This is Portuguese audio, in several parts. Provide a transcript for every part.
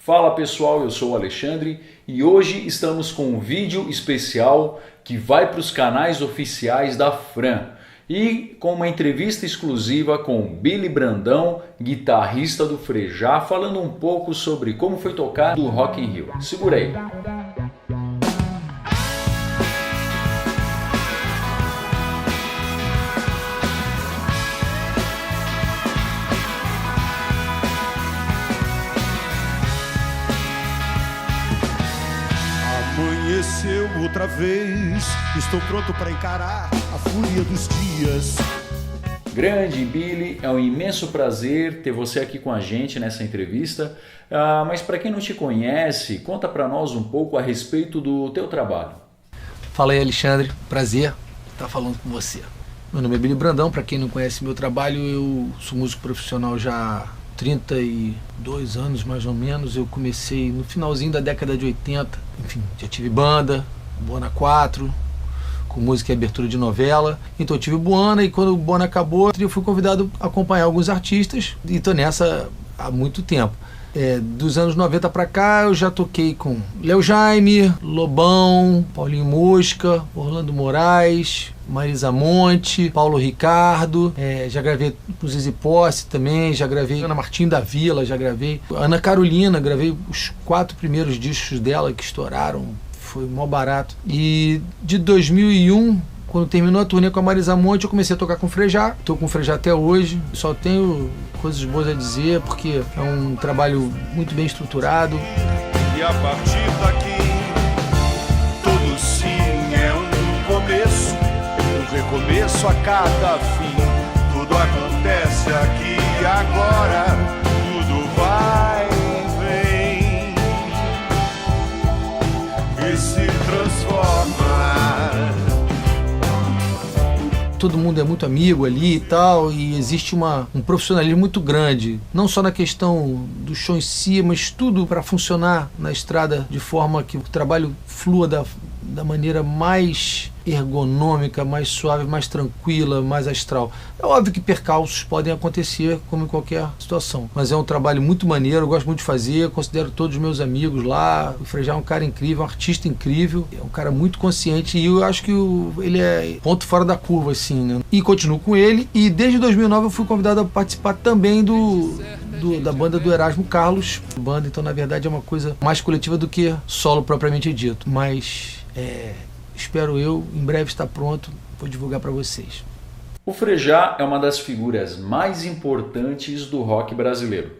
Fala pessoal, eu sou o Alexandre e hoje estamos com um vídeo especial que vai para os canais oficiais da Fran e com uma entrevista exclusiva com Billy Brandão, guitarrista do Frejá, falando um pouco sobre como foi tocar no Rock in Rio. Segura aí. Amanheceu outra vez, estou pronto para encarar a fúria dos dias. Grande Billy, é um imenso prazer ter você aqui com a gente nessa entrevista. Mas para quem não te conhece, conta para nós um pouco a respeito do teu trabalho. Fala aí, Alexandre, prazer estar falando com você. Meu nome é Billy Brandão, para quem não conhece meu trabalho, eu sou músico profissional já há 32 anos mais ou menos. Eu comecei no finalzinho da década de 80, enfim, já tive banda, Buana 4, com música e abertura de novela. Então eu tive Buana e quando o Buana acabou, eu fui convidado a acompanhar alguns artistas e estou nessa há muito tempo. Dos anos 90 para cá eu já toquei com Léo Jaime, Lobão, Paulinho Mosca, Orlando Moraes, Marisa Monte, Paulo Ricardo, já gravei com Zizi Posse também, já gravei Ana Martim da Vila, já gravei Ana Carolina, gravei os 4 primeiros discos dela que estouraram, foi mó barato. E de 2001, quando terminou a turnê com a Marisa Monte, eu comecei a tocar com o Frejá. Estou com o Frejá até hoje. Só tenho coisas boas a dizer, porque é um trabalho muito bem estruturado. E a partir daqui, todo sim é um começo, um recomeço a cada fim. Tudo acontece aqui e agora, tudo vai e vem e se transforma. Todo mundo é muito amigo ali e tal, e existe um profissionalismo muito grande, não só na questão do show em si, mas tudo para funcionar na estrada de forma que o trabalho flua da maneira mais ergonômica, mais suave, mais tranquila, mais astral. É óbvio que percalços podem acontecer, como em qualquer situação, mas é um trabalho muito maneiro, eu gosto muito de fazer, considero todos os meus amigos lá. O Frejá é um cara incrível, um artista incrível, é um cara muito consciente e eu acho que ele é ponto fora da curva, assim, né? E continuo com ele, e desde 2009 eu fui convidado a participar também da banda do Erasmo Carlos. Banda, então, na verdade, é uma coisa mais coletiva do que solo propriamente dito, mas espero eu em breve estar pronto, vou divulgar para vocês. O Frejá é uma das figuras mais importantes do rock brasileiro.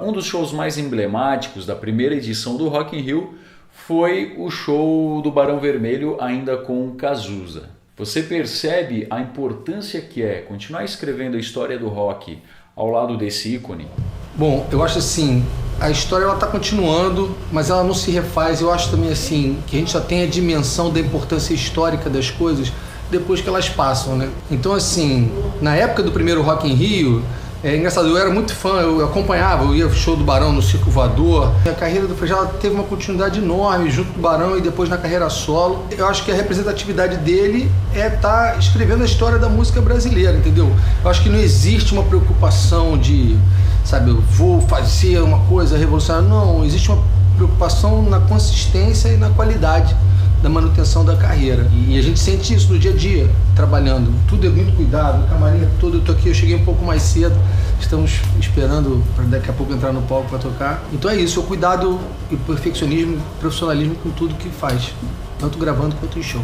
Um dos shows mais emblemáticos da primeira edição do Rock in Rio foi o show do Barão Vermelho, ainda com Cazuza. Você percebe a importância que é continuar escrevendo a história do rock ao lado desse ícone? Bom, eu acho assim, a história ela está continuando, mas ela não se refaz. Eu acho também assim, que a gente só tem a dimensão da importância histórica das coisas depois que elas passam, né? Então assim, na época do primeiro Rock in Rio, é engraçado, eu era muito fã, eu acompanhava, eu ia ao show do Barão no Circo Voador. A carreira do Frejá teve uma continuidade enorme junto do Barão e depois na carreira solo. Eu acho que a representatividade dele é estar escrevendo a história da música brasileira, entendeu? Eu acho que não existe uma preocupação de, sabe, eu vou fazer uma coisa revolucionária. Não, existe uma preocupação na consistência e na qualidade da manutenção da carreira. E a gente sente isso no dia a dia, trabalhando. Tudo é muito cuidado, a camarim todo, eu tô aqui, eu cheguei um pouco mais cedo, estamos esperando para daqui a pouco entrar no palco para tocar. Então é isso, o cuidado e perfeccionismo, profissionalismo com tudo que faz, tanto gravando quanto em show.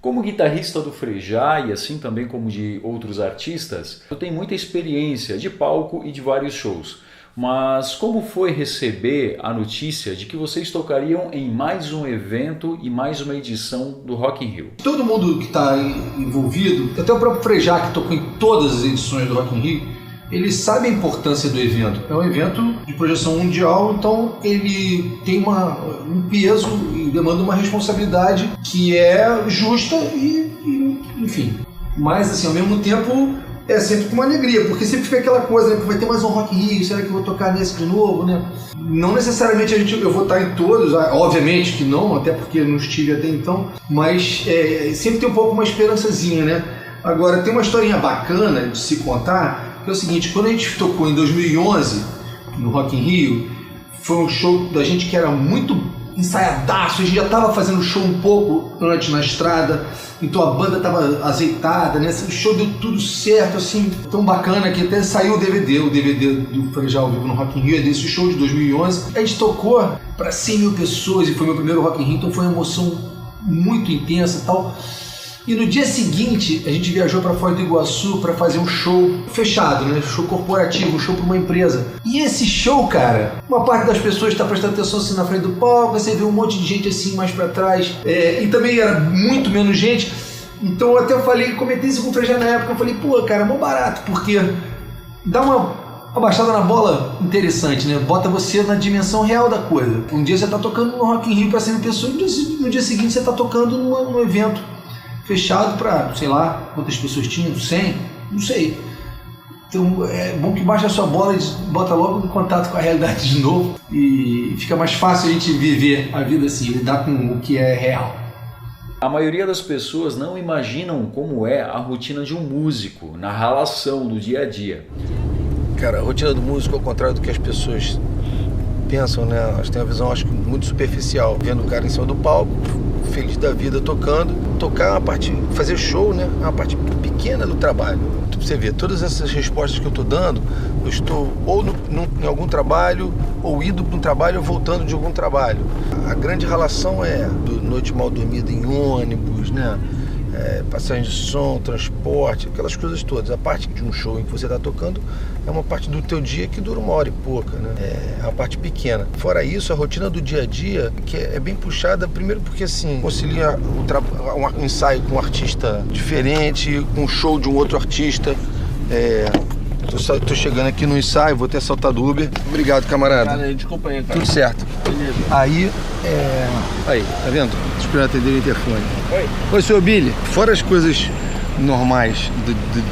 Como guitarrista do Frejá e assim também como de outros artistas, eu tenho muita experiência de palco e de vários shows. Mas como foi receber a notícia de que vocês tocariam em mais um evento e mais uma edição do Rock in Rio? Todo mundo que está envolvido, até o próprio Frejá que tocou em todas as edições do Rock in Rio, ele sabe a importância do evento. É um evento de projeção mundial, então ele tem um peso e demanda uma responsabilidade que é justa e enfim. Mas assim, ao mesmo tempo, é sempre com uma alegria, porque sempre fica aquela coisa, né? Vai ter mais um Rock in Rio, será que eu vou tocar nesse de novo, né? Não necessariamente eu vou estar em todos, obviamente que não, até porque não estive até então, mas sempre tem um pouco uma esperançazinha, né? Agora, tem uma historinha bacana de se contar, que é o seguinte: quando a gente tocou em 2011 no Rock in Rio, foi um show da gente que era muito ensaiadaço, a gente já estava fazendo show um pouco antes na estrada, então a banda estava azeitada, né? O show deu tudo certo, assim, tão bacana que até saiu o DVD do Frejá ao vivo no Rock in Rio, é desse show de 2011. A gente tocou para 100 mil pessoas e foi meu primeiro Rock in Rio, então foi uma emoção muito intensa e tal. E no dia seguinte, a gente viajou para Foz do Iguaçu para fazer um show fechado, né? Show corporativo, um show para uma empresa. E esse show, cara, uma parte das pessoas está prestando atenção assim na frente do palco, você vê um monte de gente assim mais para trás, e também era muito menos gente. Então até eu comentei isso com o Frejá na época, eu falei, pô, cara, é mó barato, porque dá uma baixada na bola interessante, né? Bota você na dimensão real da coisa. Um dia você tá tocando no Rock in Rio para 100 pessoas, no dia seguinte você tá tocando num evento fechado para, sei lá, quantas pessoas tinham, 100, não sei. Então é bom que baixa a sua bola e bota logo em contato com a realidade de novo e fica mais fácil a gente viver a vida assim, lidar com o que é real. A maioria das pessoas não imaginam como é a rotina de um músico na relação do dia a dia. Cara, a rotina do músico, ao contrário do que as pessoas pensam, né? Elas têm uma visão, acho que muito superficial, vendo o cara em cima do palco, feliz da vida tocando. Tocar é uma parte, fazer show, né? É uma parte pequena do trabalho. Você vê, todas essas respostas que eu estou dando, eu estou ou em algum trabalho, ou indo para um trabalho, ou voltando de algum trabalho. A grande relação é noite mal dormida em ônibus, né? Passagem de som, transporte, aquelas coisas todas. A parte de um show em que você está tocando é uma parte do teu dia que dura 1 hora e pouca, né? É uma parte pequena. Fora isso, a rotina do dia a dia, que é bem puxada, primeiro porque assim, concilia um ensaio com um artista diferente, com um show de um outro artista. Tô chegando aqui no ensaio, vou ter saltado do Uber. Obrigado, camarada. Cara, desculpa aí, cara. Tudo certo. Beleza. Aí, tá vendo? Esperando atender o interfone. Oi, senhor Billy. Fora as coisas normais do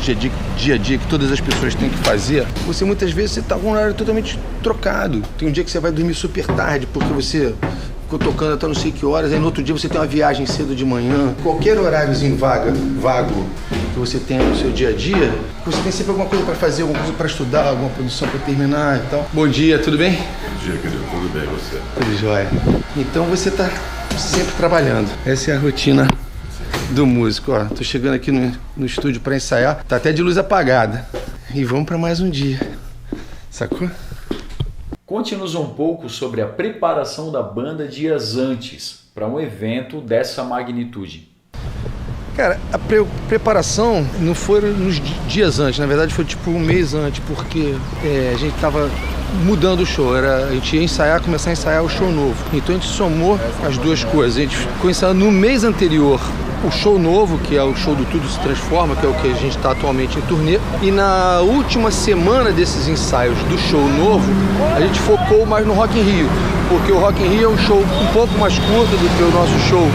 dia a dia que todas as pessoas têm que fazer, você muitas vezes está com um horário totalmente trocado. Tem um dia que você vai dormir super tarde porque você ficou tocando até não sei que horas, aí no outro dia você tem uma viagem cedo de manhã. Qualquer horáriozinho vago que você tenha no seu dia a dia, você tem sempre alguma coisa para fazer, alguma coisa para estudar, alguma produção para terminar e tal. Bom dia, tudo bem? Bom dia, querido. Tudo bem, você? Tudo jóia. Então você tá sempre trabalhando. Essa é a rotina do músico. Ó, tô chegando aqui no estúdio para ensaiar. Tá até de luz apagada. E vamos para mais um dia. Sacou? Conte-nos um pouco sobre a preparação da banda dias antes para um evento dessa magnitude. Cara, a preparação não foi nos dias antes, na verdade foi tipo um mês antes, porque a gente tava mudando o show, a gente ia começar a ensaiar o show novo. Então a gente somou as duas coisas, a gente ficou ensaiando no mês anterior o show novo, que é o show do Tudo Se Transforma, que é o que a gente está atualmente em turnê. E na última semana desses ensaios do show novo, a gente focou mais no Rock in Rio, porque o Rock in Rio é um show um pouco mais curto do que o nosso show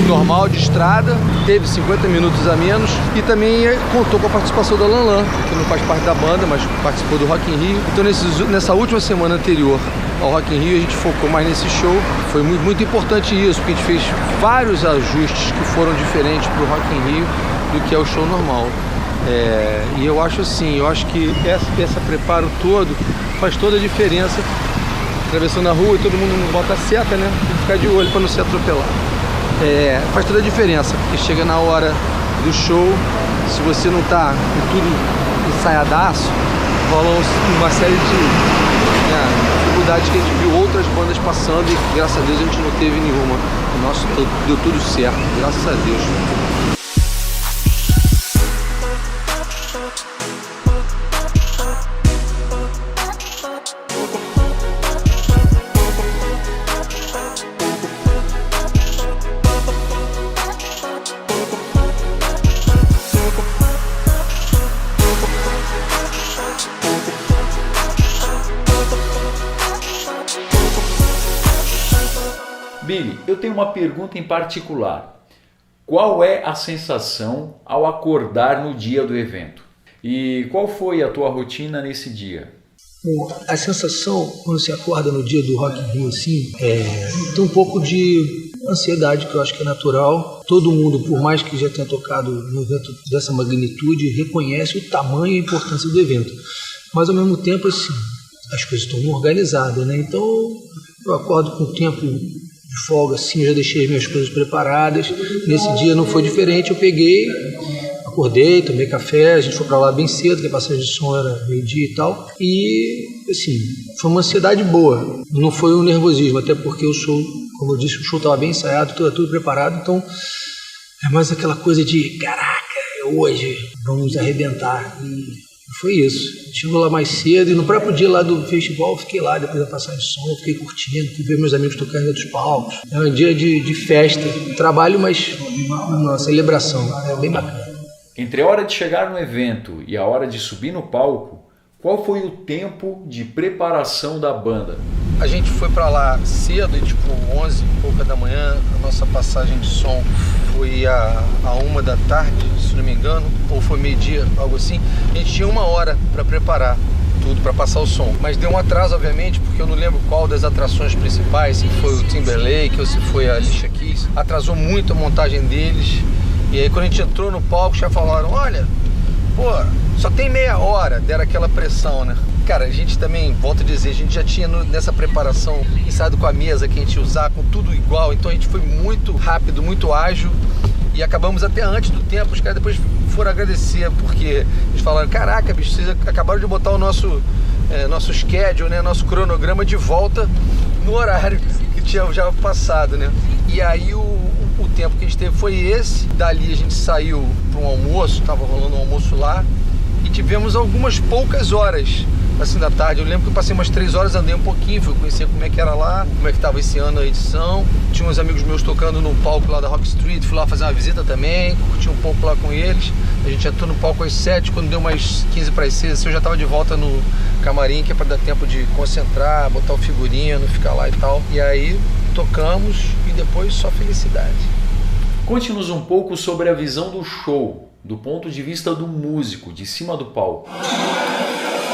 normal de estrada, teve 50 minutos a menos e também contou com a participação da Lan, que não faz parte da banda, mas participou do Rock in Rio. Então nessa última semana anterior ao Rock in Rio a gente focou mais nesse show. Foi muito, muito importante isso, porque a gente fez vários ajustes que foram diferentes para o Rock in Rio do que é o show normal. E eu acho assim, que esse preparo todo faz toda a diferença. Atravessando a rua e todo mundo bota a seta, né? Tem que ficar de olho para não ser atropelado. Faz toda a diferença, porque chega na hora do show, se você não tá com tudo ensaiadaço, rola uma série de dificuldades que a gente viu outras bandas passando e graças a Deus a gente não teve nenhuma. O nosso deu tudo certo, graças a Deus. Billy, eu tenho uma pergunta em particular. Qual é a sensação ao acordar no dia do evento? E qual foi a tua rotina nesse dia? Bom, a sensação quando você acorda no dia do Rock in Rio assim, tem um pouco de ansiedade, que eu acho que é natural. Todo mundo, por mais que já tenha tocado no evento dessa magnitude, reconhece o tamanho e a importância do evento. Mas ao mesmo tempo, assim, as coisas estão organizadas, né? Então eu acordo com o tempo de folga, assim, já deixei as minhas coisas preparadas. Nesse dia não foi diferente, eu peguei, acordei, tomei café, a gente foi para lá bem cedo, que a passagem de som era meio-dia e tal. E, assim, foi uma ansiedade boa, não foi um nervosismo, até porque o show, como eu disse, o show estava bem ensaiado, tudo preparado, então é mais aquela coisa de, caraca, é hoje, vamos arrebentar. E foi isso. Chegou lá mais cedo e no próprio dia lá do festival eu fiquei lá, depois da passagem de som, eu fiquei curtindo, fui ver meus amigos tocando em outros palcos. É um dia de festa, trabalho, mas uma celebração, é bem bacana. Entre a hora de chegar no evento e a hora de subir no palco, qual foi o tempo de preparação da banda? A gente foi pra lá cedo, tipo 11 e pouca da manhã. A nossa passagem de som foi a 1 da tarde, se não me engano, ou foi meio-dia, algo assim. A gente tinha 1 hora para preparar tudo, para passar o som. Mas deu um atraso, obviamente, porque eu não lembro qual das atrações principais, se foi o Timberlake ou se foi a Alicia Keys. Atrasou muito a montagem deles. E aí quando a gente entrou no palco, já falaram, olha, pô, só tem meia hora, deram aquela pressão, né? Cara, a gente também, volto a dizer, a gente já tinha nessa preparação ensaiado com a mesa que a gente ia usar, com tudo igual, então a gente foi muito rápido, muito ágil e acabamos até antes do tempo. Os caras depois foram agradecer, porque eles falaram, caraca, bicho, vocês acabaram de botar o nosso schedule, né, nosso cronograma de volta no horário que tinha já passado, né? E aí o tempo que a gente teve foi esse. Dali a gente saiu para um almoço, tava rolando um almoço lá e tivemos algumas poucas horas assim da tarde. Eu lembro que eu passei umas 3 horas, andei um pouquinho, fui conhecer como é que era lá, como é que tava esse ano a edição. Tinha uns amigos meus tocando no palco lá da Rock Street, fui lá fazer uma visita também, curti um pouco lá com eles. A gente entrou no palco às 7, quando deu umas 15 para as 6, eu já tava de volta no camarim, que é para dar tempo de concentrar, botar o figurino, ficar lá e tal. E aí tocamos e depois só felicidade. Conte-nos um pouco sobre a visão do show, do ponto de vista do músico, de cima do palco.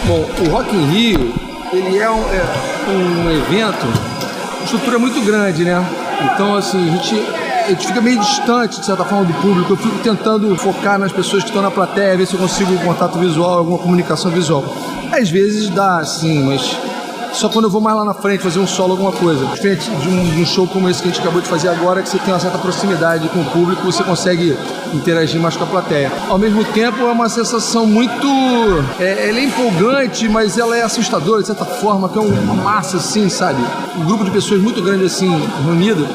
Bom, o Rock in Rio, ele é um evento, uma estrutura muito grande, né? Então, assim, a gente fica meio distante, de certa forma, do público. Eu fico tentando focar nas pessoas que estão na plateia, ver se eu consigo um contato visual, alguma comunicação visual. Às vezes dá, assim, mas só quando eu vou mais lá na frente fazer um solo, alguma coisa. Diferente de um show como esse que a gente acabou de fazer agora, que você tem uma certa proximidade com o público, você consegue interagir mais com a plateia. Ao mesmo tempo, é uma sensação muito... ela é empolgante, mas ela é assustadora, de certa forma, que é uma massa, assim, sabe? Um grupo de pessoas muito grande, assim, reunido,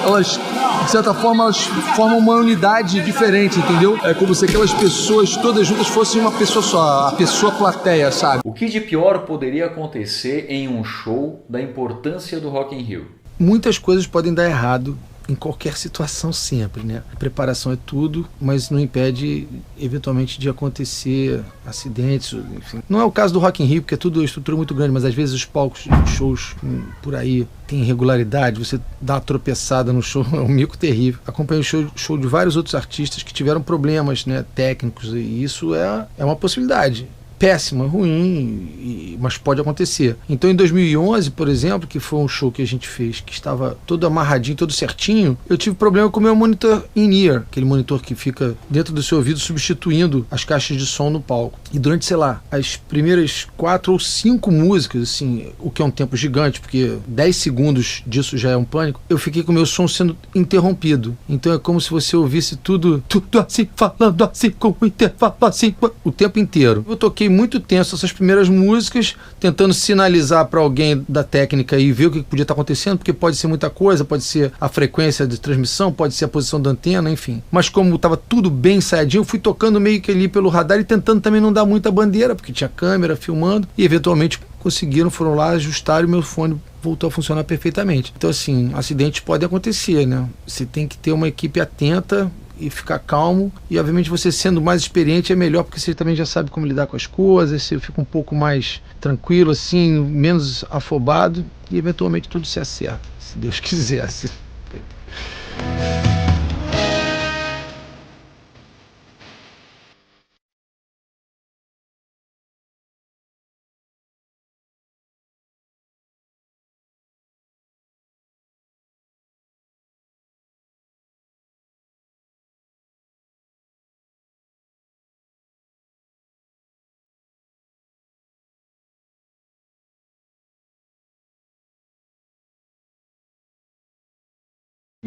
elas... de certa forma, elas formam uma unidade diferente, entendeu? É como se aquelas pessoas todas juntas fossem uma pessoa só, a pessoa plateia, sabe? O que de pior poderia acontecer em um show da importância do Rock in Rio? Muitas coisas podem dar errado em qualquer situação sempre, né? A preparação é tudo, mas não impede, eventualmente, de acontecer acidentes, enfim. Não é o caso do Rock in Rio, porque é tudo uma estrutura muito grande, mas às vezes os palcos, shows por aí, tem irregularidade, você dá uma tropeçada no show, é um mico terrível. Acompanhei o show de vários outros artistas que tiveram problemas, né, técnicos, e isso é uma possibilidade. Péssima, ruim, mas pode acontecer. Então em 2011, por exemplo, que foi um show que a gente fez, que estava todo amarradinho, todo certinho, eu tive problema com o meu monitor in-ear, aquele monitor que fica dentro do seu ouvido substituindo as caixas de som no palco. E durante, sei lá, as primeiras 4 ou 5 músicas, assim, o que é um tempo gigante, porque 10 segundos disso já é um pânico, eu fiquei com o meu som sendo interrompido. Então é como se você ouvisse tudo assim, falando assim, com o intervalo assim, o tempo inteiro. Eu toquei muito tenso essas primeiras músicas, tentando sinalizar para alguém da técnica e ver o que podia estar acontecendo, porque pode ser muita coisa, pode ser a frequência de transmissão, pode ser a posição da antena, enfim. Mas como estava tudo bem ensaiadinho, eu fui tocando meio que ali pelo radar e tentando também não dar muita bandeira, porque tinha câmera filmando, e eventualmente conseguiram, foram lá, ajustaram e meu fone voltou a funcionar perfeitamente. Então assim, acidentes podem acontecer, né? Você tem que ter uma equipe atenta e ficar calmo, e obviamente você sendo mais experiente é melhor, porque você também já sabe como lidar com as coisas, você fica um pouco mais tranquilo assim, menos afobado, e eventualmente tudo se acerta, se Deus quisesse.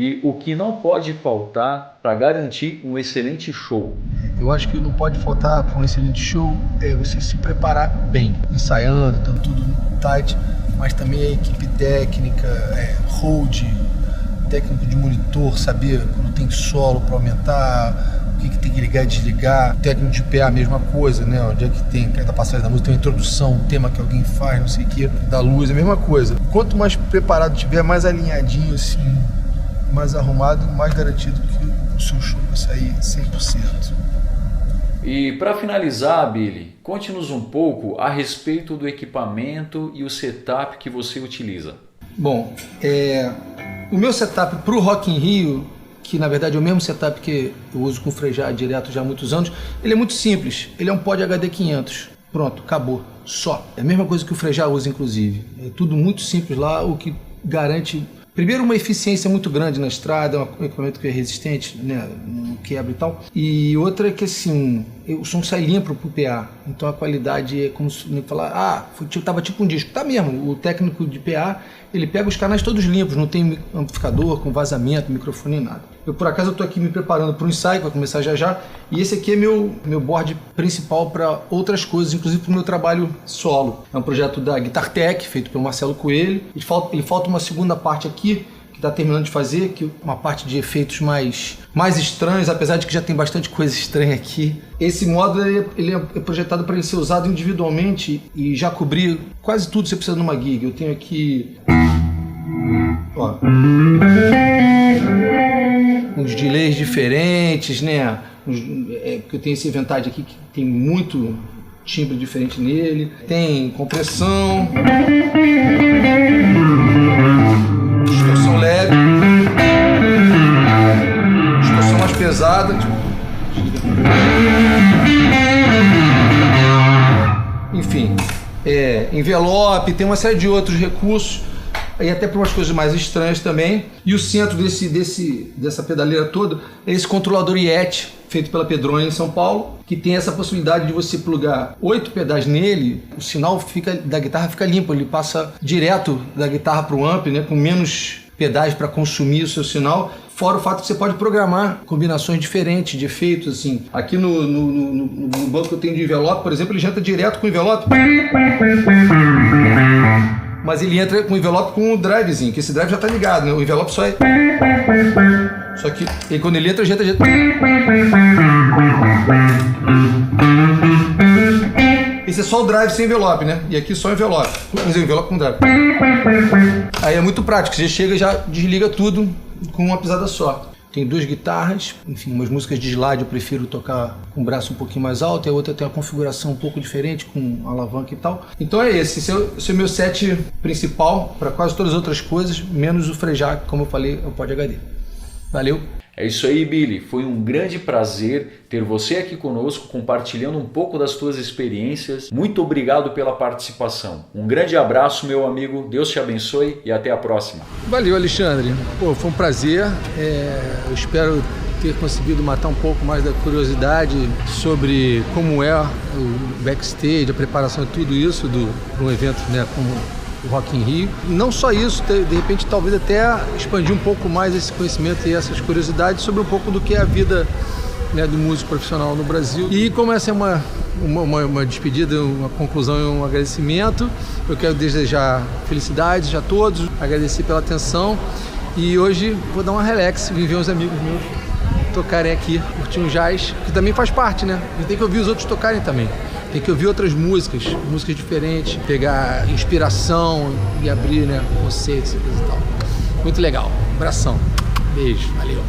E o que não pode faltar para garantir um excelente show? Eu acho que não pode faltar para um excelente show é você se preparar bem, ensaiando, estando tudo tight, mas também a equipe técnica, hold, técnico de monitor, saber quando tem solo para aumentar, o que tem que ligar e desligar, técnico de PA a mesma coisa, né? Onde é que tem cada passagem da música, tem uma introdução, um tema que alguém faz, não sei o que, da luz, é a mesma coisa. Quanto mais preparado tiver, mais alinhadinho assim, mais arrumado, mais garantido que o seu show vai sair 100%. E para finalizar, Billy, conte-nos um pouco a respeito do equipamento e o setup que você utiliza. Bom, o meu setup para o Rock in Rio, que na verdade é o mesmo setup que eu uso com o Frejá direto já há muitos anos, ele é muito simples, ele é um pod HD 500, pronto, acabou, só. É a mesma coisa que o Frejá usa, inclusive. É tudo muito simples lá, o que garante... Primeiro, uma eficiência muito grande na estrada, um equipamento que é resistente, né, não quebra e tal. E outra é que, assim, o som sai limpo pro PA. Então a qualidade é como se falar, tava tipo um disco. Tá mesmo, o técnico de PA, ele pega os canais todos limpos, não tem amplificador com vazamento, microfone, nada. Eu, por acaso, eu tô aqui me preparando para um ensaio, que vai começar já já. E esse aqui é meu board principal para outras coisas, inclusive para o meu trabalho solo. É um projeto da Guitar Tech, feito pelo Marcelo Coelho. Ele falta uma segunda parte aqui, que está terminando de fazer, que uma parte de efeitos mais estranhos, apesar de que já tem bastante coisa estranha aqui. Esse módulo ele é projetado para ele ser usado individualmente e já cobrir quase tudo que você precisa numa gig. Eu tenho aqui... Ó, uns delays diferentes, né? Porque eu tenho esse Eventide aqui que tem muito timbre diferente nele. Tem compressão, distorção leve, distorção mais pesada. Enfim, envelope, tem uma série de outros recursos. E até para umas coisas mais estranhas também. E o centro dessa pedaleira toda é esse controlador Yeti, feito pela Pedrone em São Paulo, que tem essa possibilidade de você plugar 8 pedais nele, o sinal da guitarra fica limpo, ele passa direto da guitarra para o amp, né, com menos pedais para consumir o seu sinal. Fora o fato que você pode programar combinações diferentes de efeitos, assim. Aqui no banco que eu tenho de envelope, por exemplo, ele já entra direto com o envelope. Mas ele entra com o envelope com o drivezinho, que esse drive já está ligado, né? O envelope só é... Só que quando ele entra, já entra... Esse é só o drive sem envelope, né? E aqui só o envelope. Mas o envelope com drive. Aí é muito prático, você chega e já desliga tudo com uma pisada só. Tem 2 guitarras, enfim, umas músicas de slide eu prefiro tocar com o braço um pouquinho mais alto, e a outra tem uma configuração um pouco diferente, com alavanca e tal. Então é esse é o meu set principal para quase todas as outras coisas, menos o Frejá, como eu falei, é o pod HD. Valeu! É isso aí, Billy. Foi um grande prazer ter você aqui conosco, compartilhando um pouco das suas experiências. Muito obrigado pela participação. Um grande abraço, meu amigo. Deus te abençoe e até a próxima. Valeu, Alexandre. Foi um prazer. Eu espero ter conseguido matar um pouco mais da curiosidade sobre como é o backstage, a preparação de tudo isso para um evento, né, como o Rock in Rio. Não só isso, de repente talvez até expandir um pouco mais esse conhecimento e essas curiosidades sobre um pouco do que é a vida, né, do músico profissional no Brasil. E como essa é uma despedida, uma conclusão e um agradecimento, eu quero desejar felicidades a todos, agradecer pela atenção e hoje vou dar uma relax, vim ver uns amigos meus tocarem aqui, curtir um jazz, que também faz parte, né? A gente tem que ouvir os outros tocarem também. Tem que ouvir outras músicas diferentes, pegar inspiração e abrir, né, conceitos e tal. Muito legal. Abração. Beijo. Valeu.